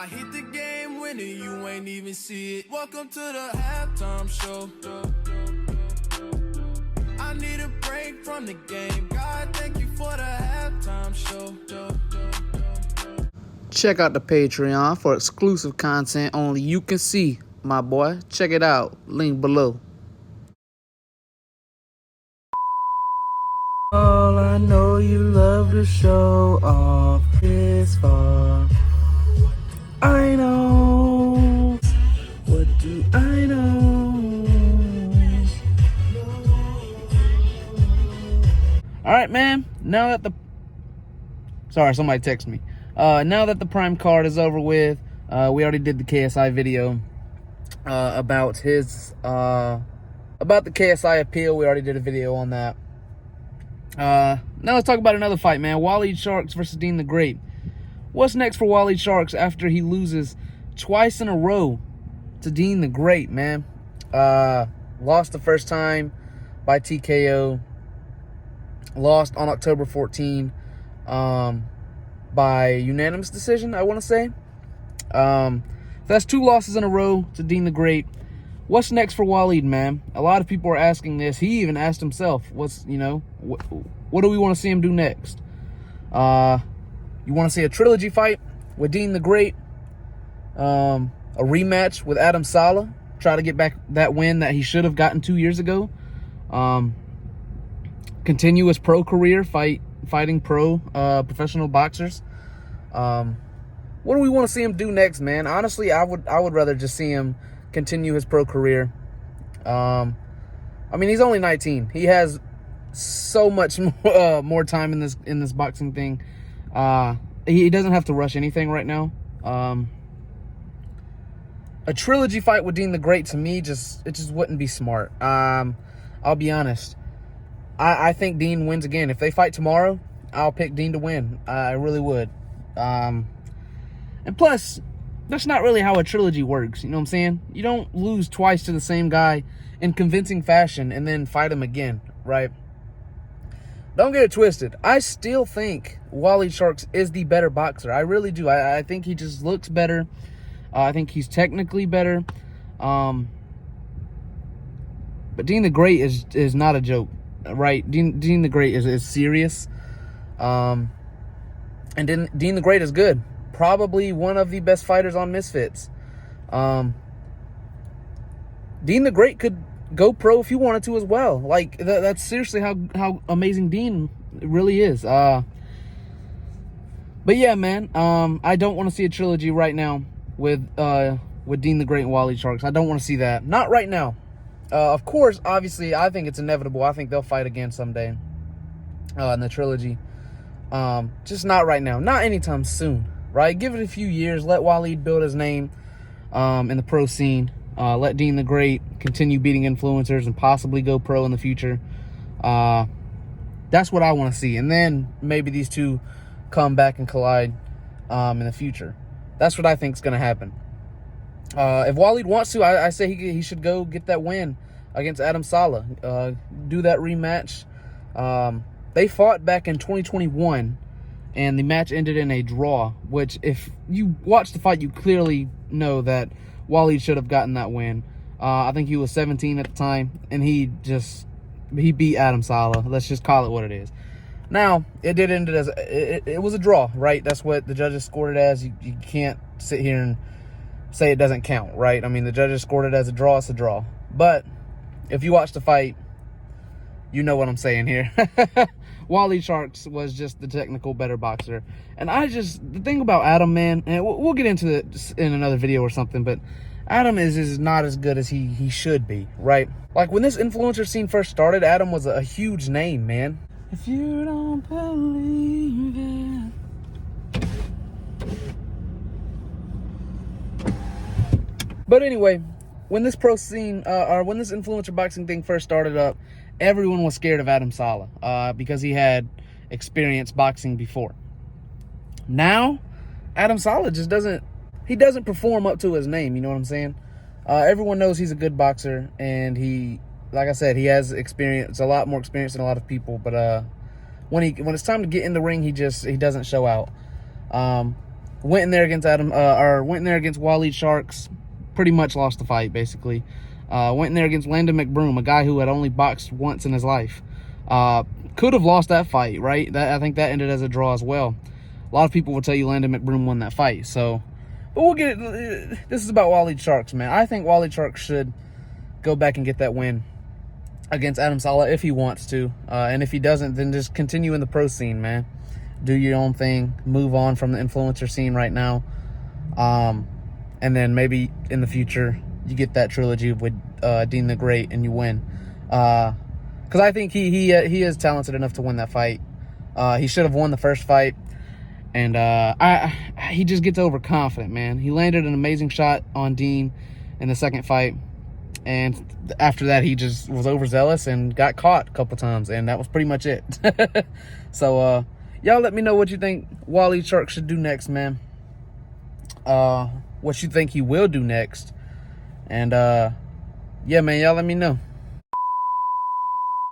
I hit the game winner, you ain't even see it. Welcome to the halftime show. I need a break from the game. God, thank you for the halftime show. Check out the Patreon for exclusive content only you can see, my boy. Check it out. Link below. All I know you love to show off this far. I know. What do I know? All right, man. Now that the... Sorry, somebody texted me. Now that the Prime card is over with, we already did the KSI video about his about the KSI appeal. We already did a video on that. Now let's talk about another fight, man. Walid Sharks versus Deen TheGreat. What's next for Walid Sharks after he loses twice in a row to Deen TheGreat, man? Lost the first time by TKO. Lost on October 14. By unanimous decision, I want to say. That's 2 losses in a row to Deen TheGreat. What's next for Walid, man? A lot of people are asking this. He even asked himself, what do we want to see him do next? You want to see a trilogy fight with Deen TheGreat? A rematch with Adam Saleh? Try to get back that win that he should have gotten 2 years ago? Continue his pro career, fighting professional boxers. What do we want to see him do next, man? Honestly, I would rather just see him continue his pro career. I mean, he's only 19. He has so much more time in this boxing thing. He doesn't have to rush anything right now. A trilogy fight with Deen TheGreat, to me, it just wouldn't be smart. I'll be honest. I think Deen wins again. If they fight tomorrow, I'll pick Deen to win. I really would. And plus, that's not really how a trilogy works. You know what I'm saying? You don't lose twice to the same guy in convincing fashion and then fight him again, right? Don't get it twisted. I still think Walid Sharks is the better boxer. I really do. I think he just looks better. I think he's technically better. But Deen TheGreat is not a joke, right? Deen TheGreat is serious. And Deen TheGreat is good. Probably one of the best fighters on Misfits. Deen TheGreat could go pro if he wanted to as well. Like, that's seriously how amazing Deen really is. But yeah, man, I don't want to see a trilogy right now with Deen TheGreat and Walid Sharks. I don't want to see that. Not right now. Of course, obviously, I think it's inevitable. I think they'll fight again someday in the trilogy. Just not right now. Not anytime soon, right? Give it a few years. Let Walid build his name in the pro scene. Let Deen TheGreat continue beating influencers and possibly go pro in the future. That's what I want to see. And then maybe these two come back and collide in the future. That's what I think is going to happen. If Walid wants to, I say he should go get that win against Adam Saleh. Do that rematch. They fought back in 2021, and the match ended in a draw, which if you watch the fight, you clearly know that Walid should have gotten that win. I think he was 17 at the time, and he beat Adam Saleh. Let's just call it what it is. Now, it did end as it was a draw, right? That's what the judges scored it as. You can't sit here and say it doesn't count, right? I mean, the judges scored it as a draw. It's a draw. But if you watch the fight, you know what I'm saying here. Walid Sharks was just the technical better boxer. And the thing about Adam, man, and we'll get into it in another video or something, but Adam is not as good as he should be, right? Like, when this influencer scene first started, Adam was a huge name, man. If you don't believe it. But anyway, when this pro scene, or when this influencer boxing thing first started up, everyone was scared of Adam Saleh because he had experience boxing before. Now, Adam Saleh just doesn't perform up to his name, you know what I'm saying? Everyone knows he's a good boxer, and he, like I said, he has experience, a lot more experience than a lot of people, but when it's time to get in the ring, he doesn't show out. went in there against Walid Sharks, pretty much lost the fight, basically. Went in there against Landon McBroom, a guy who had only boxed once in his life. Could have lost that fight, right? I think that ended as a draw as well. A lot of people will tell you Landon McBroom won that fight. So, but we'll get it. This is about Walid Sharks, man. I think Walid Sharks should go back and get that win against Adam Saleh if he wants to. And if he doesn't, then just continue in the pro scene, man. Do your own thing. Move on from the influencer scene right now. And then maybe in the future, you get that trilogy with Deen TheGreat and you win. Because I think he is talented enough to win that fight. He should have won the first fight. And he just gets overconfident, man. He landed an amazing shot on Deen in the second fight. And after that, he just was overzealous and got caught a couple times. And that was pretty much it. So, y'all let me know what you think Walid Sharks should do next, man. What you think he will do next. And, yeah, man, y'all let me know.